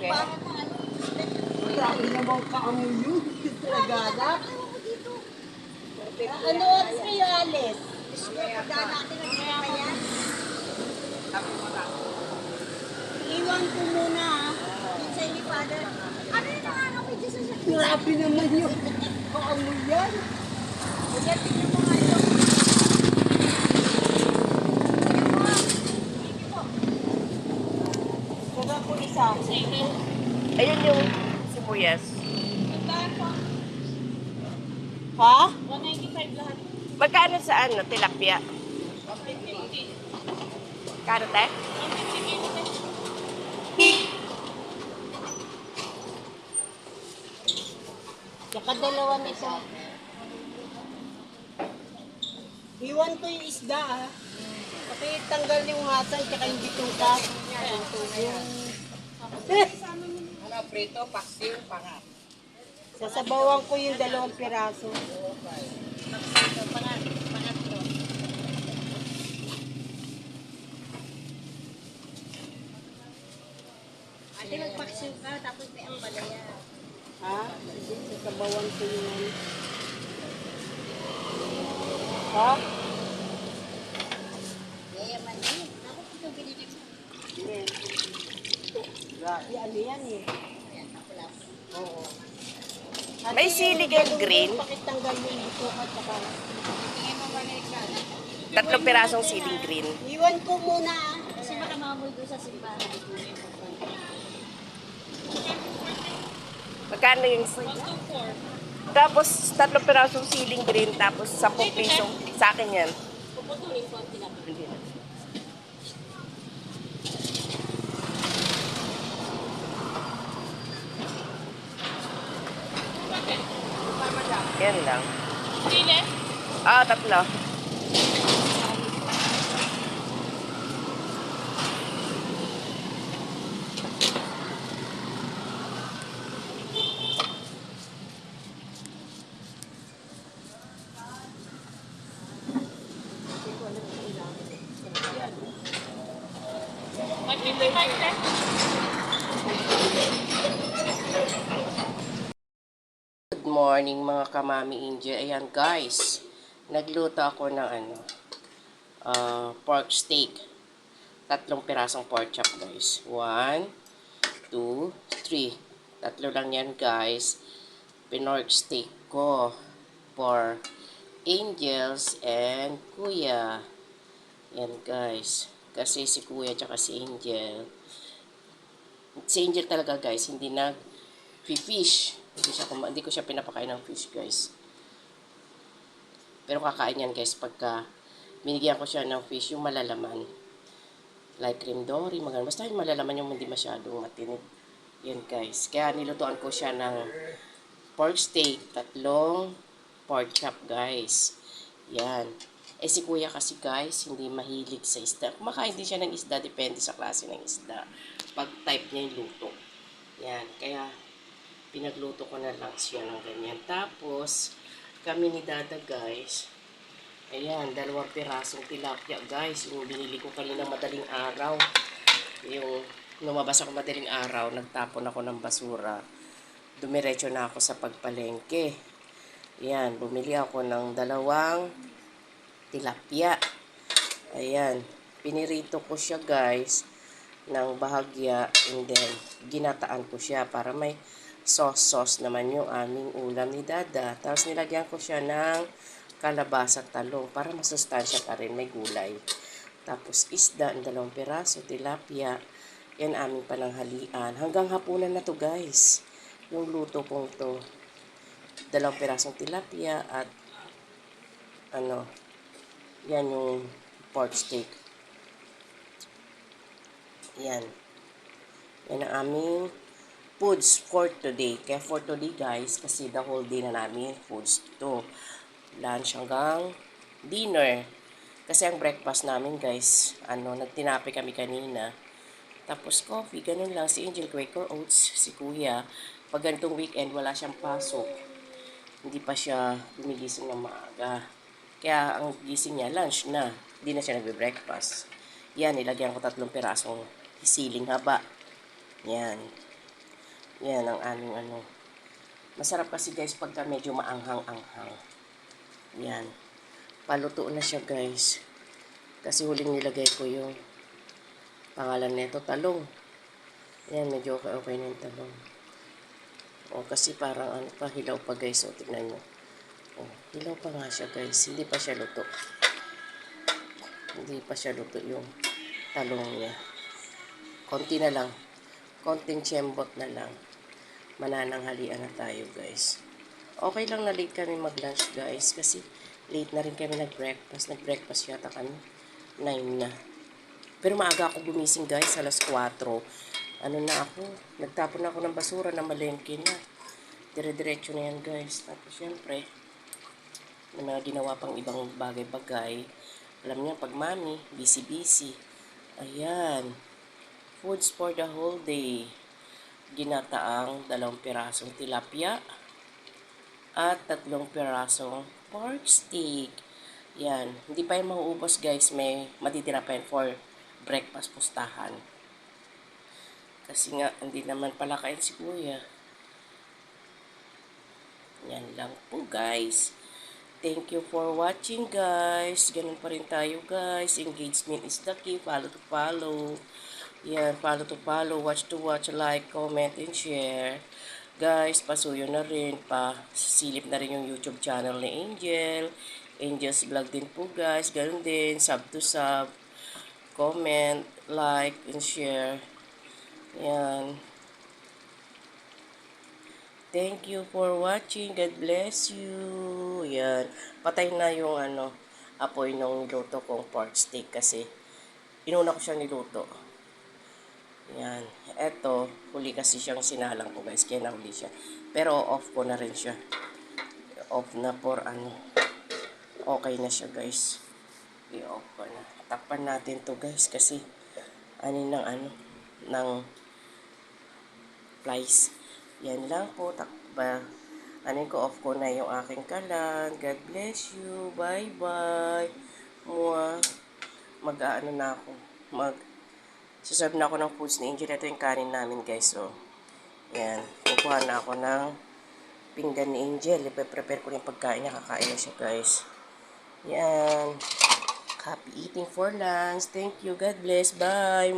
Okay. Grabe naman kaamoy yun. Naganak. Ano oras kayo alis? Pagdaan natin ang pa yan. Iwan ko muna ha. Yung sa ni Father. Ano yung nakakapit dyan sa sakit? Grabe naman yun. Kaamoy yan. Kaya tignan mo nga ito. Saga po isa. Ayun yung sibuyas. Ha? 195 lahat. Magkano sa ano, tilapia? 150. Kano, te? 150. Saka dalawa nito. Iwan ko yung isda ah. Kasi tanggal yung hasan tsaka yung bituka. Ano, prito, paksiw, pangat. Sasabawan ko yung 2 piraso. Pangatlo. Ate, magpaksiw ka, tapos may ang balaya. Ha? Sasabawan ko yung... Ha? Yayaman din. Tapos ito binibig mo. Hindi. Grabe, ano yan eh. Ayan, ako. Oo. May silig and green. Pakitanggal yung bituka tsaka... Tingin mo ba na 3 pirasong siling green. Iwan ko muna ah. Kasi baka mamoy doon sa simbahan. Magkano yung... 124. Tapos 3 pirasong siling green, tapos 10 pisong sa akin yan. Puputuloy ko ang tinapos. Hindi na. Yan lang. Sile? Ah, 3. Good morning mga kamami India. Ayan guys, nagluto ako ng pork steak. 3 pirasong pork chop guys. 1, 2, 3. 3 lang yan guys. Pinork steak ko for Angels and Kuya. Yan guys. Kasi si Kuya tsaka si Angel. Si Angel talaga guys, hindi nag-fish. Hindi ko siya pinapakain ng fish guys. Pero kakain yan guys pagka binigyan ko siya ng fish yung malalaman. Like cream dory, maganda. Basta yung malalaman yung hindi masyadong matinig. Yan guys. Kaya nilutuan ko siya ng pork steak, 3 pork chop guys. Yan. Eh si Kuya kasi guys, hindi mahilig sa isda. Kumakain din siya ng isda, depende sa klase ng isda. Pag type niya yung luto. Yan. Kaya pinagluto ko na lang siya ng ganyan. Tapos, kami ni Dada guys, ayan, 2 pirasong tilapia guys. Yung binili ko kanina madaling araw. Yung lumabas ako madaling araw, nagtapon ako ng basura. Dumiretso na ako sa pagpalengke. Ayan, bumili ako ng 2 tilapia. Ayan, pinirito ko siya guys ng bahagya and then ginataan ko siya para may sauce naman yung aming ulam ni Dada. Tapos nilagyan ko siya ng kalabasa at talong para masustansya pa rin, may gulay. Tapos isda, 2 piraso, tilapia. Yan aming pananghalian. Hanggang hapunan na to guys. Yung luto kong to. 2 pirasong tilapia at yan yung pork steak. Yan. Yan ang aming foods for today. Kaya for today guys, kasi the whole day na namin foods to. Lunch hanggang dinner. Kasi ang breakfast namin guys, nagtinapi kami kanina. Tapos coffee, ganun lang. Si Angel Quaker Oats, si Kuya. Pag ganitong weekend, wala siyang pasok. Hindi pa siya gumigising ng maaga. Kaya ang gising niya, lunch na. Hindi na siya nagbe-breakfast. Yan, nilagyan ko 3 pirasong siling haba. Yan. Yan ang aming ano. Masarap kasi guys pagka medyo maanghang-anghang. Yan. Paluto na siya guys. Kasi huling nilagay ko yung pangalan nito, talong. Yan, medyo okay na yung talong. O, kasi parang ano pa, hilaw pa guys. O, tignan nyo. O, hilaw pa nga siya guys. Hindi pa siya luto. Hindi pa siya luto yung talong niya. Konti na lang. Konting tiyembot na lang. Manananghalian na tayo guys. Okay lang na late kami mag-lunch guys. Kasi late na rin kami nag-breakfast. Nag-breakfast yata kami. 9 na. Pero maaga ako gumising guys. Alas 4. Ano na ako, nagtapon na ako ng basura na malengke na. Dire-diretso na yan guys. Tapos syempre, may mga ginawa pang ibang bagay-bagay. Alam niya, pag mami, busy-busy. Ayan. Foods for the whole day. Ginataang 2 pirasong tilapia at 3 pirasong pork steak. Yan. Hindi pa yung mauubos guys. May matitira pa yan for breakfast pustahan. Kasi nga, hindi naman pala kain si Kuya. Yan lang po guys. Thank you for watching guys. Ganun pa rin tayo guys. Engagement is the key. Follow to follow. Yan, follow to follow. Watch to watch. Like, comment, and share. Guys, pasuyo na rin. Silip na rin yung YouTube channel ni Angel. Angel's Vlog din po guys. Ganun din. Sub to sub. Comment, like, and share. Yan. Thank you for watching. God bless you. Yan. Patay na yung apoy nung niluto kong pork steak kasi inuna ko siya niluto. Yan. Eto, huli kasi siyang sinalang ko guys. Kaya nahuli siya. Pero off ko na rin siya. Off na for okay na siya guys. I-off ko na. Takpan natin to guys kasi ng flies. Yan lang po. Takpa. Off ko na yung aking kalan. God bless you. Bye-bye. Na ako. Saserve na ako ng foods ni Angel. Ito yung kanin namin guys. So, yan. Kukuha na ako ng pinggan ni Angel. Ipe-prepare ko yung pagkain niya. Kakain na siya guys. Yan. Happy eating for lunch. Thank you. God bless. Bye.